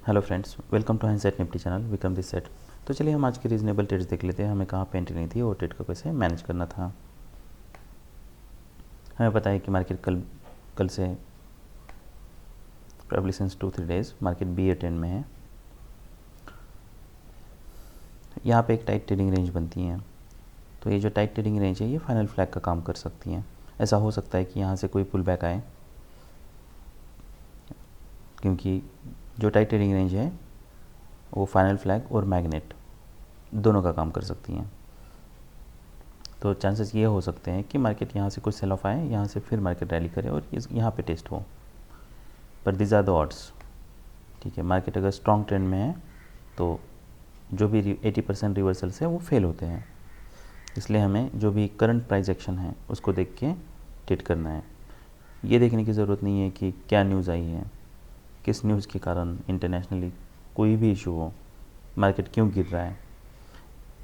Hello friends, welcome to handset Nifty channel Vikram this set. तो चलिए हम आज की रीजनेबल ट्रेड्स देख लेते हैं। हमें कहाँ पे एंट्री नहीं थी और ट्रेड को कैसे मैनेज करना था। हमें पता है कि मार्केट कल से प्रॉब्ली सिंस 2-3 डेज मार्केट बी ट्रेंड में है। यहाँ पे एक टाइट ट्रेडिंग रेंज बनती है, तो ये जो टाइट ट्रेडिंग रेंज है ये फाइनल फ्लैग का काम कर सकती है। ऐसा हो सकता है कि यहाँ से कोई पुल बैक आए, क्योंकि जो टाइट ट्रेडिंग रेंज है वो फाइनल फ्लैग और मैग्नेट दोनों का काम कर सकती हैं। तो चांसेस ये हो सकते हैं कि मार्केट यहाँ से कुछ सेल ऑफ आए, यहाँ से फिर मार्केट रैली करे और यहाँ पे टेस्ट हो, पर दिस आर द ऑड्स। ठीक है, मार्केट अगर स्ट्रॉन्ग ट्रेंड में है तो जो भी 80% रिवर्सल्स है वो फेल होते हैं। इसलिए हमें जो भी करंट प्राइस एक्शन है उसको देख के ट्रेड करना है। ये देखने की ज़रूरत नहीं है कि क्या न्यूज़ आई है, किस न्यूज़ के कारण इंटरनेशनली कोई भी इशू हो, मार्केट क्यों गिर रहा है,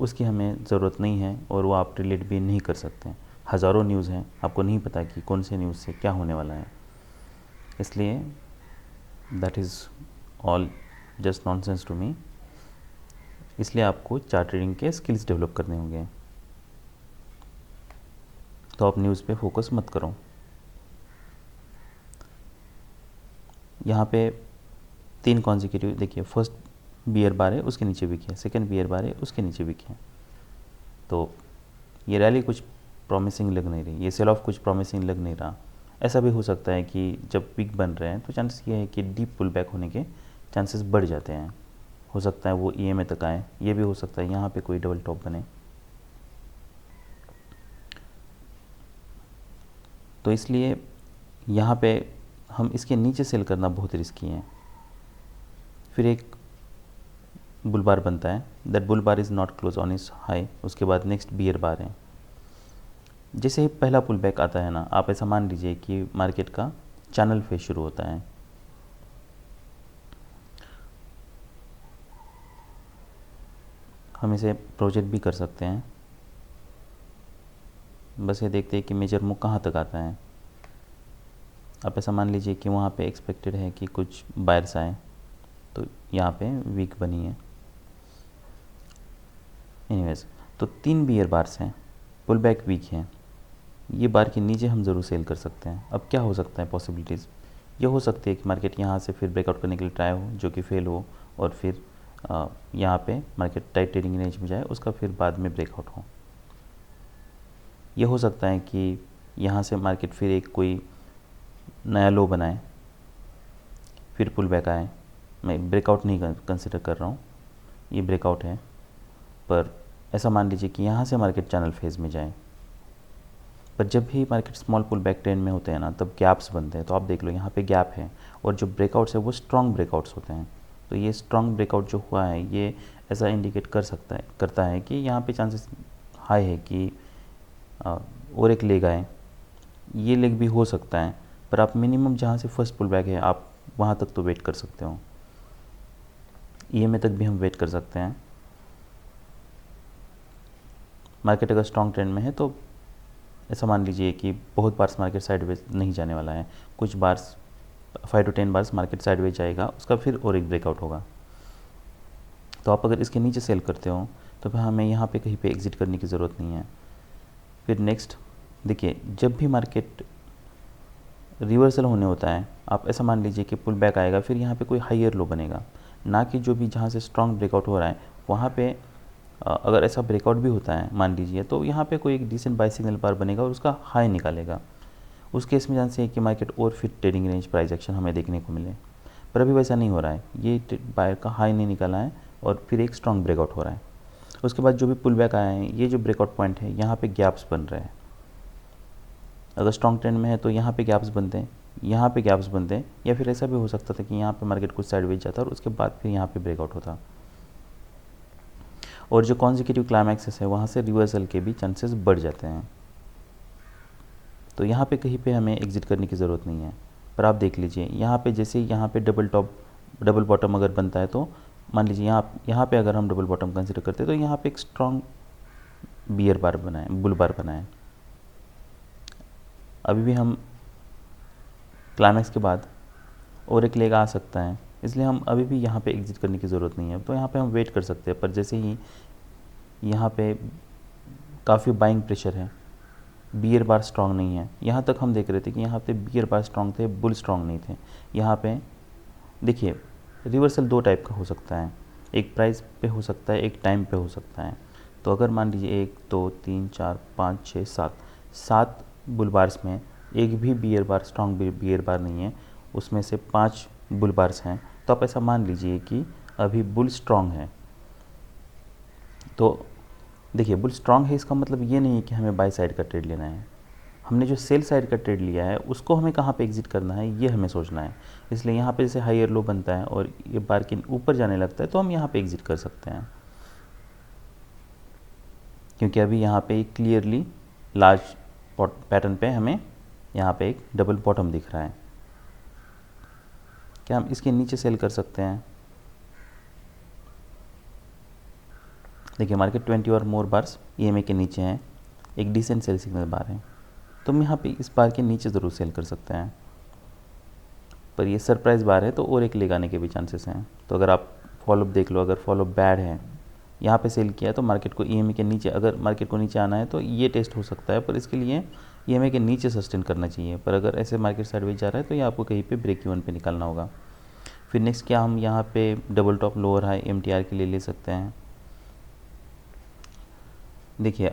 उसकी हमें ज़रूरत नहीं है और वो आप रिलेट भी नहीं कर सकते। हज़ारों न्यूज़ हैं, आपको नहीं पता कि कौन से न्यूज़ से क्या होने वाला है। इसलिए that is all just nonsense to me. इसलिए आपको चार्ट ट्रेडिंग के स्किल्स डेवलप करने होंगे। तो आप न्यूज़ पे फोकस मत करो। यहाँ पे 3 कॉन्जिक्यूटिव देखिए, फर्स्ट बियर बार है उसके नीचे बिके, सेकंड बियर बार है उसके नीचे बिके। तो ये रैली कुछ प्रॉमिसिंग लग नहीं रही, ये सेल ऑफ कुछ प्रॉमिसिंग लग नहीं रहा। ऐसा भी हो सकता है कि जब पिक बन रहे हैं तो चांसेस ये है कि डीप पुल बैक होने के चांसेस बढ़ जाते हैं। हो सकता है वो ईएमए तक आए, ये भी हो सकता है यहाँ पे कोई डबल टॉप बने। तो इसलिए यहाँ पे हम इसके नीचे सेल करना बहुत रिस्की है। फिर एक बुल बार बनता है, that bull bar is not close on is high, उसके बाद नेक्स्ट बियर बार है। जैसे ही पहला पुल बैक आता है ना, आप ऐसा मान लीजिए कि मार्केट का चैनल फेज शुरू होता है। हम इसे प्रोजेक्ट भी कर सकते हैं, बस ये देखते हैं कि मेजर मूव कहाँ तक आता है। आप ऐसा मान लीजिए कि वहाँ पे एक्सपेक्टेड है कि कुछ बायर्स आए, तो यहाँ पे वीक बनी है। एनीवेज, तो 3 बियर बार्स हैं, पुल बैक वीक हैं, ये बार के नीचे हम ज़रूर सेल कर सकते हैं। अब क्या हो सकता है पॉसिबिलिटीज़, ये हो सकती है कि मार्केट यहाँ से फिर ब्रेकआउट करने के लिए ट्राई हो, जो कि फेल हो, और फिर यहाँ पे मार्केट टाइट ट्रेडिंग रेंज में जाए, उसका फिर बाद में ब्रेकआउट हो। ये हो सकता है कि यहाँ से मार्केट फिर एक कोई नया लो बनाए, फिर पुल बैक आए। मैं ब्रेकआउट नहीं कंसिडर कर रहा हूँ, ये ब्रेकआउट है, पर ऐसा मान लीजिए कि यहाँ से मार्केट चैनल फेज में जाए। पर जब भी market small pull back trend में होते हैं ना, तब गैप्स बनते हैं। तो आप देख लो यहाँ पे गैप है, और जो ब्रेकआउट्स है वो स्ट्रॉन्ग ब्रेकआउट्स होते हैं। तो ये स्ट्रॉन्ग ब्रेकआउट जो हुआ है, ये ऐसा इंडिकेट करता है कि यहाँ पे चांसेस हाई है कि और एक लेग आए। ये लेग भी हो सकता है, पर आप मिनिमम जहाँ से फर्स्ट पुल बैक है आप वहाँ तक तो वेट कर सकते हो। ईएमए तक भी हम वेट कर सकते हैं। मार्केट अगर स्ट्रॉन्ग ट्रेंड में है तो ऐसा मान लीजिए कि बहुत बार्स मार्केट साइडवेज नहीं जाने वाला है, कुछ bars 5 to 10 bars market sideways जाएगा, उसका फिर और एक ब्रेकआउट होगा। तो आप अगर इसके नीचे सेल करते हो तो फिर हमें यहाँ पे कहीं पे एग्जिट करने की ज़रूरत नहीं है। फिर नेक्स्ट देखिए, जब भी मार्केट रिवर्सल होने होता है, आप ऐसा मान लीजिए कि पुल बैक आएगा, फिर यहाँ पे कोई हाइयर लो बनेगा, ना कि जो भी जहाँ से स्ट्रॉन्ग ब्रेकआउट हो रहा है वहाँ पे अगर ऐसा ब्रेकआउट भी होता है मान लीजिए, तो यहाँ पे कोई एक डिसेंट बाय सिग्नल बार बनेगा और उसका हाई निकालेगा। उस केस में चांस है कि मार्केट और फिर ट्रेडिंग रेंज प्राइस एक्शन हमें देखने को मिले, पर अभी वैसा नहीं हो रहा है। ये बायर का हाई नहीं निकाला है और फिर एक स्ट्रॉन्ग ब्रेकआउट हो रहा है। उसके बाद जो भी पुल बैक आया है, ये जो ब्रेकआउट पॉइंट है यहाँ पे गैप्स बन रहे हैं। अगर स्ट्रॉन्ग ट्रेंड में है तो यहाँ पे गैप्स बनते हैं, यहाँ पे गैप्स बनते हैं, या फिर ऐसा भी हो सकता था कि यहाँ पे मार्केट कुछ साइडवेज जाता और उसके बाद फिर यहाँ पे ब्रेकआउट होता, और जो कॉन्जिक्यूटिव क्लाइमैक्सेस है वहाँ से रिवर्सल के भी चांसेस बढ़ जाते हैं। तो यहाँ पे कहीं पे हमें एग्जिट करने की ज़रूरत नहीं है। पर आप देख लीजिए यहाँ पे, जैसे यहाँ पे डबल टॉप डबल बॉटम अगर बनता है, तो मान लीजिए यहाँ पे अगर हम डबल बॉटम कंसिडर करते हैं तो यहाँ पे एक स्ट्रॉन्ग बियर बार बनाए, बुल बार बनाए। अभी भी हम क्लाइमैक्स के बाद और एक लेग आ सकता है, इसलिए हम अभी भी यहाँ पे एग्जिट करने की ज़रूरत नहीं है। तो यहाँ पे हम वेट कर सकते हैं, पर जैसे ही यहाँ पे काफ़ी बाइंग प्रेशर है, बियर बार स्ट्रांग नहीं है। यहाँ तक हम देख रहे थे कि यहाँ पे बियर बार स्ट्रांग थे, बुल स्ट्रांग नहीं थे। यहाँ पे देखिए रिवर्सल दो टाइप का हो सकता है, एक प्राइस पे हो सकता है, एक टाइम पे हो सकता है। तो अगर मान लीजिए 1 2 3 4 5 6 7 बुल बार्स में एक भी bear bar strong bear bar नहीं है, उसमें से 5 बुल बार्स हैं, तो आप ऐसा मान लीजिए कि अभी बुल स्ट्रांग है। तो देखिए बुल स्ट्रांग है, इसका मतलब ये नहीं है कि हमें बाय साइड का ट्रेड लेना है। हमने जो सेल साइड का ट्रेड लिया है उसको हमें कहाँ पे एग्जिट करना है, ये हमें सोचना है। इसलिए यहाँ पे जैसे हायर लो बनता है और ये बार के ऊपर जाने लगता है, तो हम यहाँ पे एग्जिट कर सकते हैं, क्योंकि अभी यहाँ पे क्लियरली लार्ज पैटर्न पे हमें यहाँ पे एक डबल बॉटम दिख रहा है। क्या हम इसके नीचे सेल कर सकते हैं? देखिए मार्केट 20 और मोर बार्स EMA के नीचे हैं, एक डिसेंट सेल सिग्नल बार है, तो हम यहाँ पे इस बार के नीचे ज़रूर सेल कर सकते हैं। पर ये सरप्राइज़ बार है तो और एक लेग आने के भी चांसेस हैं। तो अगर आप फॉलोअप देख लो, अगर फॉलोअप बैड है, यहाँ पे सेल किया है तो मार्केट को EMA के नीचे, अगर मार्केट को नीचे आना है तो ये टेस्ट हो सकता है, पर इसके लिए EMA के नीचे सस्टेन करना चाहिए। पर अगर ऐसे मार्केट साइडवेज जा रहा है तो ये आपको कहीं पे ब्रेक इवन पे निकालना होगा। फिर नेक्स्ट क्या हम यहाँ पे double top lower high MTR के लिए ले सकते हैं। देखिए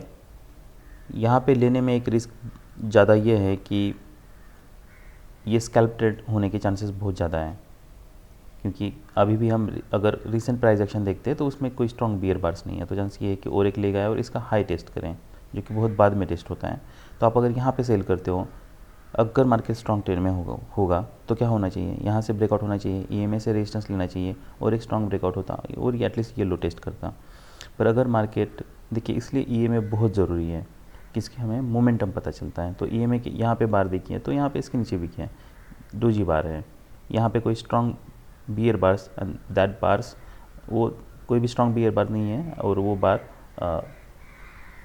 यहाँ पे लेने में एक रिस्क ज़्यादा ये है कि ये स्कैल्प ट्रेड होने के चांसेस बहुत ज़्यादा हैं, क्योंकि अभी भी हम अगर रिसेंट प्राइस एक्शन देखते हैं तो उसमें कोई स्ट्रॉन्ग बियर बार्स नहीं है। तो चांस ये है कि और एक ले गए और इसका हाई टेस्ट करें, जो कि बहुत बाद में टेस्ट होता है। तो आप अगर यहाँ पे सेल करते हो, अगर मार्केट स्ट्रॉन्ग ट्रेड में होगा तो क्या होना चाहिए, यहाँ से ब्रेकआउट होना चाहिए, EMA से रेजिस्टेंस लेना चाहिए और एक स्ट्रॉन्ग ब्रेकआउट होता और ये एटलीस्ट ये लो टेस्ट करता। पर अगर मार्केट, देखिए इसलिए EMA बहुत ज़रूरी है कि इसके हमें मोमेंटम पता चलता है। तो EMA के यहाँ पे बार देखिए, तो यहाँ पे इसके नीचे भी है डोजी बार है, यहाँ पे कोई strong bear bars, that bars, वो कोई भी स्ट्रॉन्ग बियर बार नहीं है और वो बार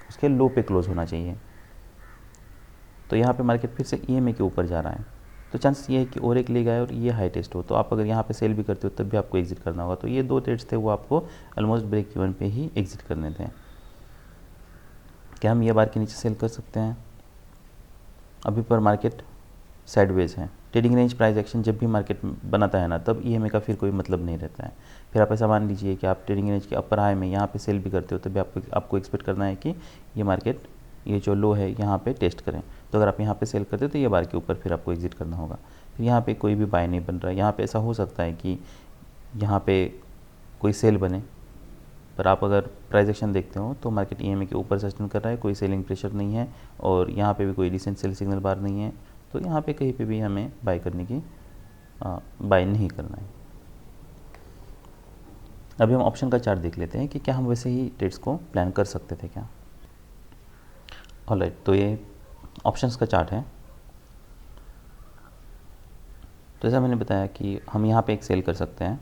उसके लो पे क्लोज होना चाहिए। तो यहाँ पे मार्केट फिर से EMA के ऊपर जा रहा है, तो चांस ये है कि और एक ले गए और ये हाई टेस्ट हो। तो आप अगर यहाँ पे सेल भी करते हो तब भी आपको एग्जिट करना होगा। तो ये दो ट्रेड्स थे वो आपको ऑलमोस्ट ब्रेक इवन पे ही एग्जिट करने थे। क्या हम ये बार के नीचे सेल कर सकते हैं? अभी पर मार्केट साइडवेज है, ट्रेडिंग रेंज प्राइस एक्शन जब भी मार्केट बनाता है ना, तब EMA का फिर कोई मतलब नहीं रहता है। फिर आप ऐसा मान लीजिए कि आप ट्रेडिंग रेंज के अपर हाई में यहाँ पे सेल भी करते हो, तभी आपको एक्सपेक्ट करना है कि ये मार्केट ये जो लो है यहाँ पे टेस्ट करें। तो अगर आप यहाँ पे सेल करते हो तो ये बार के ऊपर फिर आपको एग्जिट करना होगा। फिर यहाँ पे कोई भी बाय नहीं बन रहा है, यहाँ पे ऐसा हो सकता है कि यहाँ पे कोई सेल बने, पर आप अगर प्राइस एक्शन देखते हो तो मार्केट EMA के ऊपर सस्टेन कर रहा है, कोई सेलिंग प्रेशर नहीं है और यहाँ पे भी कोई डिसेंट सेल सिग्नल बार नहीं है। तो यहाँ पे कहीं पे भी हमें बाय करने की बाय नहीं करना है। अभी हम ऑप्शन का चार्ट देख लेते हैं कि क्या हम वैसे ही ट्रेड्स को प्लान कर सकते थे क्या। ऑलराइट, तो ये ऑप्शंस का चार्ट है। तो जैसा मैंने बताया कि हम यहाँ पे एक सेल कर सकते हैं,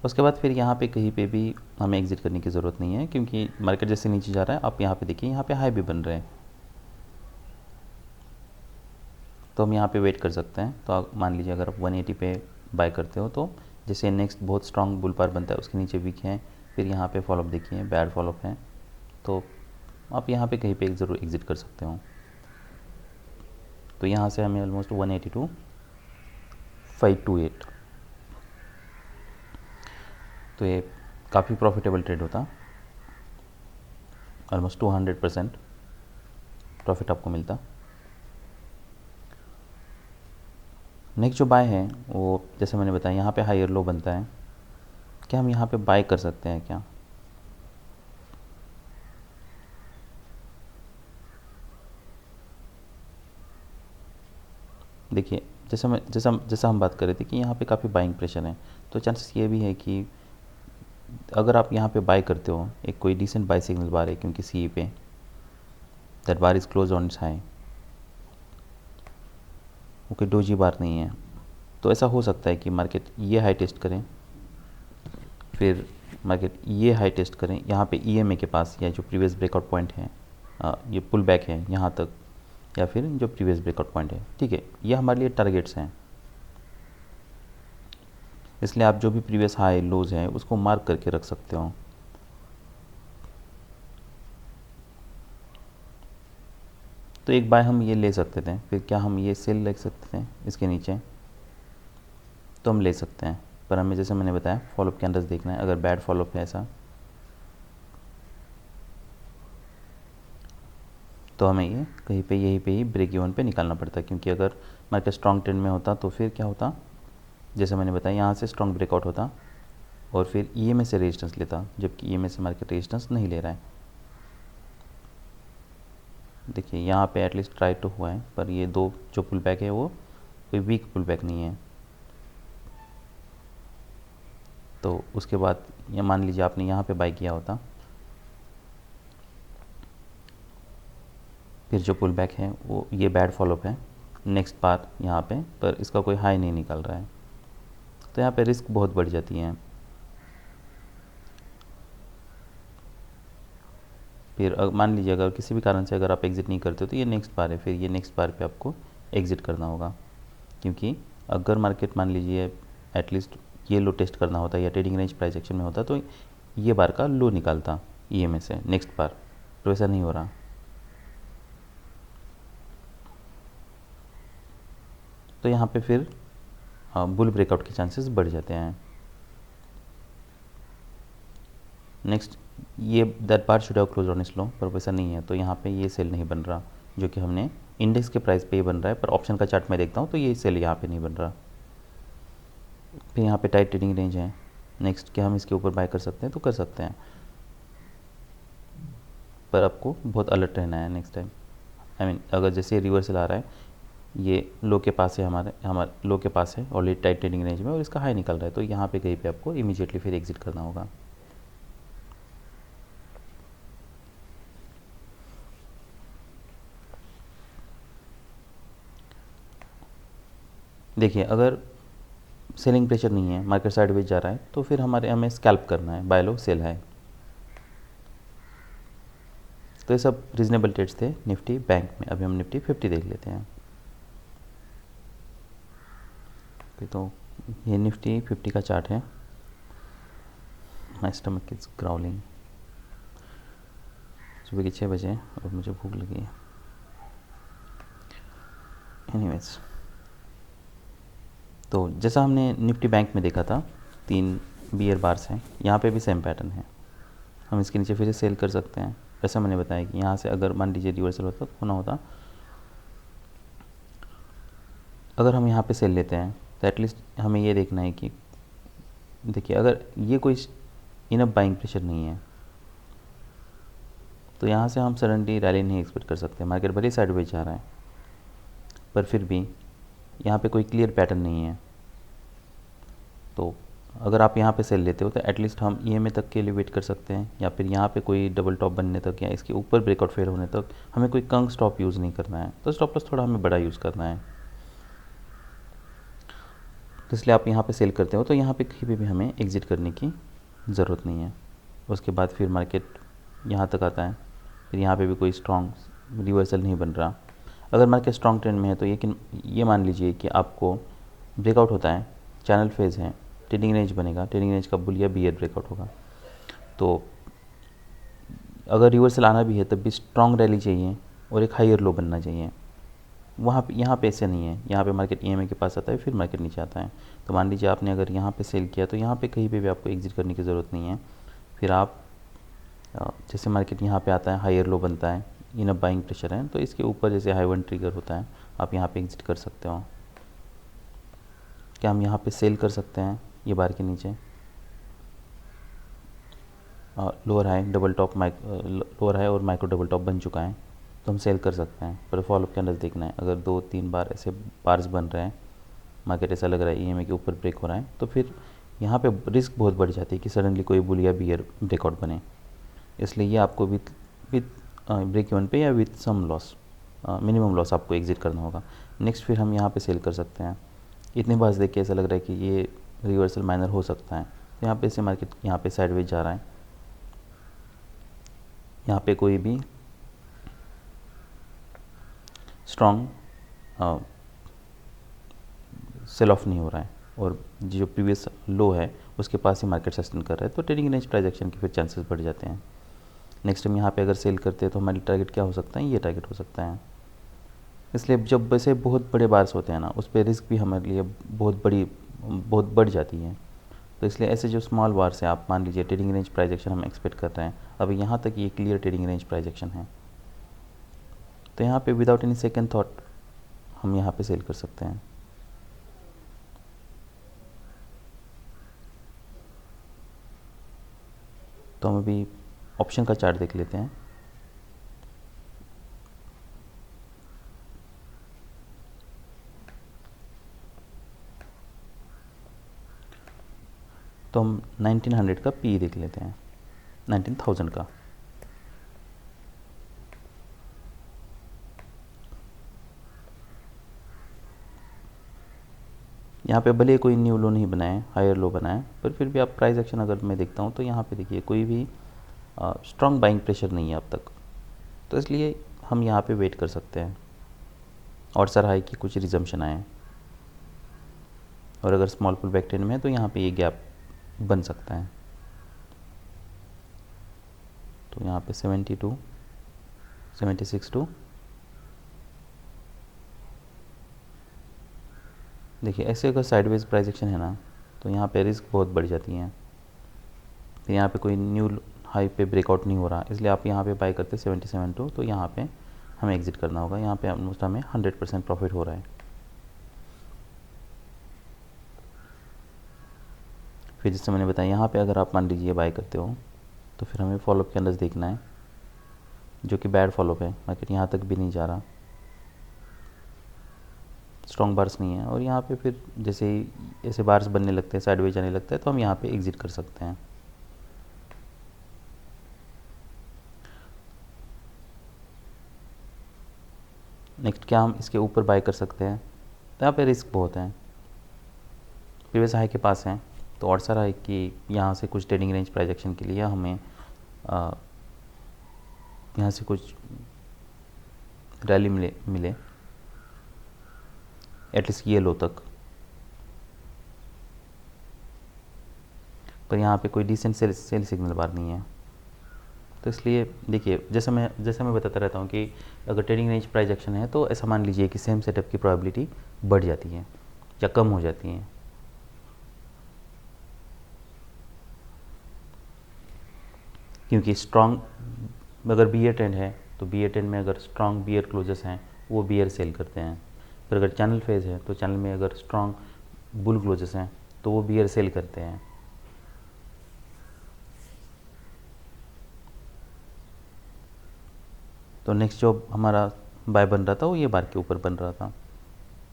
उसके बाद फिर यहाँ पे कहीं पे भी हमें एग्जिट करने की ज़रूरत नहीं है, क्योंकि मार्केट जैसे नीचे जा रहा है, आप यहाँ पे देखिए यहाँ पे हाई भी बन रहे हैं, तो हम यहाँ पे वेट कर सकते हैं। तो आप मान लीजिए अगर आप 180 पे बाय करते हो, तो जैसे नेक्स्ट बहुत स्ट्रॉन्ग बुल पार बनता है, उसके नीचे वीक है, फिर यहाँ पे फॉलोअप देखिए बैड फॉलोअप है, तो आप यहाँ पे कहीं पे ज़रूर एग्जिट कर सकते हो। तो यहाँ से हमें ऑलमोस्ट 182.528, तो ये काफ़ी प्रॉफिटेबल ट्रेड होता, ऑलमोस्ट 200% प्रॉफिट आपको मिलता। नेक्स्ट जो बाय है वो जैसे मैंने बताया यहाँ पे हायर लो बनता है, क्या हम यहाँ पे बाय कर सकते हैं क्या? देखिए जैसा हम बात कर रहे थे कि यहाँ पे काफ़ी बाइंग प्रेशर है, तो चांसेस ये भी है कि अगर आप यहाँ पे बाय करते हो, एक कोई डिसेंट बाय सिग्नल बार है, क्योंकि CE पे that bar is close on it's high, वो कोई डोजी बार नहीं है, तो ऐसा हो सकता है कि मार्केट ये हाई टेस्ट करें, फिर मार्केट ये हाई टेस्ट करें यहाँ पे EMA के पास, या जो प्रीवियस ब्रेकआउट पॉइंट है, ये पुल बैक है यहाँ तक, या फिर जो प्रीवियस ब्रेकआउट पॉइंट है। ठीक है, ये हमारे लिए टारगेट्स हैं। इसलिए आप जो भी प्रीवियस हाई लोज हैं उसको मार्क करके रख सकते हो। तो एक बाय हम ये ले सकते थे, फिर क्या हम ये सेल ले सकते थे इसके नीचे, तो हम ले सकते हैं, पर हमें जैसे मैंने बताया फॉलोअप कैंडल्स देखना है। अगर बैड फॉलोअप है ऐसा, तो हमें ये कहीं पे यहीं पे ही ब्रेक इवन पे निकालना पड़ता है, क्योंकि अगर मार्केट स्ट्रॉन्ग ट्रेंड में होता तो फिर क्या होता, जैसे मैंने बताया यहाँ से स्ट्रॉन्ग ब्रेकआउट होता और फिर ईएमए से रेजिस्टेंस लेता, जबकि ईएमए से मार्केट रेजिस्टेंस नहीं ले रहा है। देखिए यहाँ पे एटलीस्ट ट्राई तो हुआ है, पर ये दो जो पुल बैक है वो कोई वीक पुल बैक नहीं है। तो उसके बाद ये मान लीजिए आपने यहाँ पे बाई किया होता, फिर जो पुल बैक है वो ये बैड फॉलोअप है नेक्स्ट बार यहाँ पे, पर इसका कोई हाई नहीं निकल रहा है, तो यहाँ पे रिस्क बहुत बढ़ जाती है। फिर मान लीजिए अगर किसी भी कारण से अगर आप एग्ज़िट नहीं करते हो तो ये नेक्स्ट बार है, फिर ये नेक्स्ट बार पे आपको एग्ज़िट करना होगा, क्योंकि अगर मार्केट मान लीजिए एटलीस्ट ये लो टेस्ट करना होता या ट्रेडिंग रेंज प्राइस एक्शन में होता तो ये बार का लो निकालता ईएमए से नेक्स्ट बार, तो ऐसा नहीं हो रहा। तो यहाँ पे फिर बुल ब्रेकआउट के चांसेस बढ़ जाते हैं। नेक्स्ट ये that part should have close on slow, पर वैसा नहीं है, तो यहाँ पे ये सेल नहीं बन रहा, जो कि हमने इंडेक्स के प्राइस पे ही बन रहा है, पर ऑप्शन का चार्ट मैं देखता हूँ तो ये सेल यहाँ पे नहीं बन रहा। फिर यहाँ पे टाइट ट्रेडिंग रेंज है। नेक्स्ट क्या हम इसके ऊपर बाय कर सकते हैं, तो कर सकते हैं, पर आपको बहुत अलर्ट रहना है नेक्स्ट टाइम। अगर जैसे रिवर्सल आ रहा है, ये लो के पास है, हमारे लो के पास है ऑलरेडी टाइट ट्रेडिंग रेंज में और इसका हाई निकल रहा है, तो यहाँ पे कहीं पे आपको इमीडिएटली फिर एग्जिट करना होगा। देखिए अगर सेलिंग प्रेशर नहीं है, मार्केट साइडवेज जा रहा है, तो फिर हमें स्कैल्प करना है, बाय लो सेल है। तो ये सब रीजनेबल ट्रेड्स थे निफ्टी बैंक में। अभी हम निफ्टी 50 देख लेते हैं। तो ये निफ्टी 50 का चार्ट है। My stomach is growling. सुबह के 6 बजे और मुझे भूख लगी है। एनीवेज, तो जैसा हमने निफ्टी बैंक में देखा था 3 बियर बार्स हैं, यहाँ पे भी सेम पैटर्न है। हम इसके नीचे फिर से सेल कर सकते हैं। वैसा मैंने बताया कि यहाँ से अगर मान लीजिए रिवर्सल होता तो होना होता, अगर हम यहाँ पे सेल लेते हैं तो एटलीस्ट हमें ये देखना है कि देखिए अगर ये कोई इनफ बाइंग प्रेशर नहीं है तो यहाँ से हम सडनली रैली नहीं एक्सपेक्ट कर सकते। मार्केट भले साइडवेज जा रहा है, पर फिर भी यहाँ पे कोई क्लियर पैटर्न नहीं है। तो अगर आप यहाँ पे सेल लेते हो तो एटलीस्ट हम ईएमए तक के लिए वेट कर सकते हैं, या फिर यहाँ पे कोई डबल टॉप बनने तक या इसके ऊपर ब्रेकआउट फेल होने तक। हमें कोई कंग स्टॉप यूज़ नहीं करना है, तो स्टॉप लॉस थोड़ा हमें बड़ा यूज़ करना है। तो इसलिए आप यहाँ पे सेल करते हो तो यहाँ पे कहीं भी हमें एग्जिट करने की ज़रूरत नहीं है। उसके बाद फिर मार्केट यहाँ तक आता है, फिर यहाँ पे भी कोई स्ट्रॉन्ग रिवर्सल नहीं बन रहा। अगर मार्केट स्ट्रॉन्ग ट्रेंड में है तो ये मान लीजिए कि आपको ब्रेकआउट होता है, चैनल फेज़ है, ट्रेडिंग रेंज बनेगा, ट्रेडिंग रेंज का बुल या बियर ब्रेकआउट होगा। तो अगर रिवर्सल आना भी है तब भी स्ट्रॉन्ग रैली चाहिए और एक हायर लो बनना चाहिए। वहाँ पे यहाँ पे ऐसे नहीं है, यहाँ पे मार्केट ईएमए के पास आता है फिर मार्केट नीचे आता है। तो मान लीजिए आपने अगर यहाँ पे सेल किया तो यहाँ पे कहीं पे भी आपको एग्जिट करने की ज़रूरत नहीं है। फिर आप जैसे मार्केट यहाँ पे आता है, हायर लो बनता है, इनफ बाइंग प्रेशर है, तो इसके ऊपर जैसे हाई वन ट्रिगर होता है आप यहाँ पे एग्जिट कर सकते हो। क्या हम यहाँ पे सेल कर सकते हैं ये बार के नीचे? Lower high double top lower high और माइक्रो डबल टॉप बन चुका है, तो हम सेल कर सकते हैं। पर फॉलोअप कैंडल देखना है। अगर 2-3 बार ऐसे बार्स बन रहे हैं, मार्केट ऐसा लग रहा है ईएमए के ऊपर ब्रेक हो रहा है, तो फिर यहाँ पे रिस्क बहुत बढ़ जाती है कि सडनली कोई बुल या बियर ब्रेकआउट बने। इसलिए ये आपको विथ ब्रेक इवन पे या with some loss, minimum loss आपको एग्जिट करना होगा। नेक्स्ट फिर हम यहाँ पे सेल कर सकते हैं। इतने बार देख के ऐसा लग रहा है कि ये रिवर्सल माइनर हो सकता है, तो यहाँ पे से मार्केट यहाँ पे साइडवेज जा रहा है, यहाँ पे कोई भी स्ट्रॉन्ग सेल ऑफ नहीं हो रहा है, और जो प्रीवियस लो है उसके पास ही मार्केट सस्टेन कर रहा है, तो ट्रेडिंग रेंज प्राइस एक्शन के फिर चांसेस बढ़ जाते हैं। नेक्स्ट हम यहाँ पे अगर सेल करते हैं तो हमारी टारगेट क्या हो सकता है, ये टारगेट हो सकता है। इसलिए जब वैसे बहुत बड़े बार्स होते हैं ना, उस पर रिस्क भी हमारे लिए बहुत बढ़ जाती है। तो इसलिए ऐसे जो स्मॉल बार्स है, आप मान लीजिए ट्रेडिंग रेंज प्राइस एक्शन हम एक्सपेक्ट कर रहे हैं, अब यहाँ तक ये clear trading range price action है, तो यहाँ पे विदाउट एनी सेकेंड थॉट हम यहाँ पे सेल कर सकते हैं। तो हम अभी ऑप्शन का चार्ट देख लेते हैं। तो हम 1900 का पी देख लेते हैं, 19,000 का। यहाँ पे भले कोई न्यू लो नहीं बनाए, हायर लो बनाए, पर फिर भी आप प्राइस एक्शन अगर मैं देखता हूँ तो यहाँ पे देखिए कोई भी स्ट्रॉन्ग बाइंग प्रेशर नहीं है अब तक, तो इसलिए हम यहाँ पे वेट कर सकते हैं और सर हाई की कुछ रिजम्पशन आए, और अगर स्मॉल पुल बैक ट्रेंड में है तो यहाँ पे ये गैप बन सकता है। तो यहाँ पे 72, 76 देखिए ऐसे अगर साइडवेज प्राइस एक्शन है ना, तो यहाँ पे रिस्क बहुत बढ़ जाती है। फिर यहाँ पे कोई न्यू हाई पे ब्रेकआउट नहीं हो रहा, इसलिए आप यहाँ पे बाय करते 77 तो यहाँ पे हमें एग्जिट करना होगा। यहाँ पे ऑलमोस्ट हमें 100% प्रॉफिट हो रहा है। फिर जैसे मैंने बताया, यहाँ पे अगर आप मान लीजिए बाय करते हो तो फिर हमें फॉलोअप कैंडल्स देखना है, जो कि बैड फॉलोअप है, मार्केट यहाँ तक भी नहीं जा रहा, स्ट्रॉन्ग बार्स नहीं है, और यहाँ पे फिर जैसे ही ऐसे बार्स बनने लगते हैं, साइडवेज जाने लगता है, तो हम यहाँ पे एग्जिट कर सकते हैं। नेक्स्ट क्या हम इसके ऊपर बाय कर सकते हैं, तो यहाँ पे रिस्क बहुत है, प्रीवियस हाई के पास है, तो और सारा है कि यहाँ से कुछ ट्रेडिंग रेंज प्राइस एक्शन के लिए हमें यहाँ से कुछ रैली मिले एटलीस्ट ये लो तक, पर यहाँ पे कोई डिसेंट सेल सिग्नल बार नहीं है। तो इसलिए देखिए, जैसे मैं बताता रहता हूँ कि अगर ट्रेडिंग रेंज प्राइस एक्शन है तो ऐसा मान लीजिए कि सेम सेटअप की प्रोबेबिलिटी बढ़ जाती है या कम हो जाती है। क्योंकि स्ट्रॉन्ग अगर बियर ट्रेंड है तो बियर ट्रेंड में अगर स्ट्रॉन्ग बियर क्लोजेस हैं वो बियर सेल करते हैं, पर अगर चैनल फेज है तो चैनल में अगर स्ट्रॉन्ग बुल क्लोजेस हैं तो वो बियर सेल करते हैं। तो नेक्स्ट जो हमारा बाय बन रहा था वो ये बार के ऊपर बन रहा था,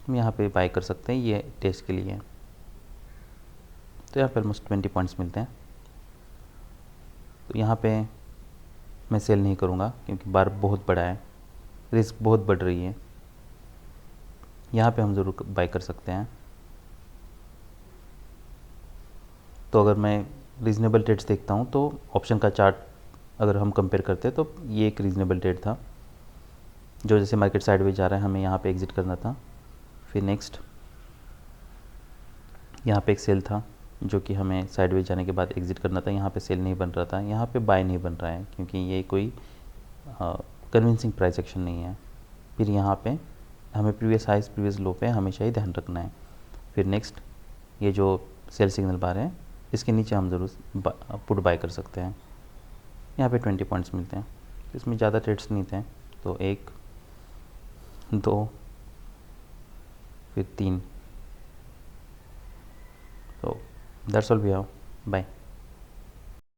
हम यहाँ पे बाय कर सकते हैं ये टेस्ट के लिए। तो यहाँ पर ऑलमोस्ट 20 पॉइंट्स मिलते हैं। तो यहाँ पे मैं सेल नहीं करूँगा क्योंकि बार बहुत बड़ा है, रिस्क बहुत बढ़ रही है। यहाँ पे हम ज़रूर बाय कर सकते हैं। तो अगर मैं रीज़नेबल ट्रेड्स देखता हूँ तो ऑप्शन का चार्ट अगर हम कंपेयर करते हैं तो ये एक रीज़नेबल ट्रेड था, जो जैसे मार्केट साइडवेज जा रहा है हमें यहाँ पे एग्जिट करना था। फिर नेक्स्ट यहाँ पे एक सेल था जो कि हमें साइडवेज जाने के बाद एग्जिट करना था, यहाँ पे सेल नहीं बन रहा था, यहाँ पे बाय नहीं बन रहा है क्योंकि ये कोई कन्विंसिंग प्राइस एक्शन नहीं है। फिर यहाँ पे हमें प्रीवियस हाइस प्रीवियस लो पे हमेशा ही ध्यान रखना है। फिर नेक्स्ट ये जो सेल सिग्नल बार है इसके नीचे हम ज़रूर पुट बाय कर सकते हैं। यहाँ पे 20 पॉइंट्स मिलते हैं। इसमें ज़्यादा ट्रेड्स नहीं थे, तो 1 2 फिर 3। तो दैट्स ऑल, भी आओ बाय।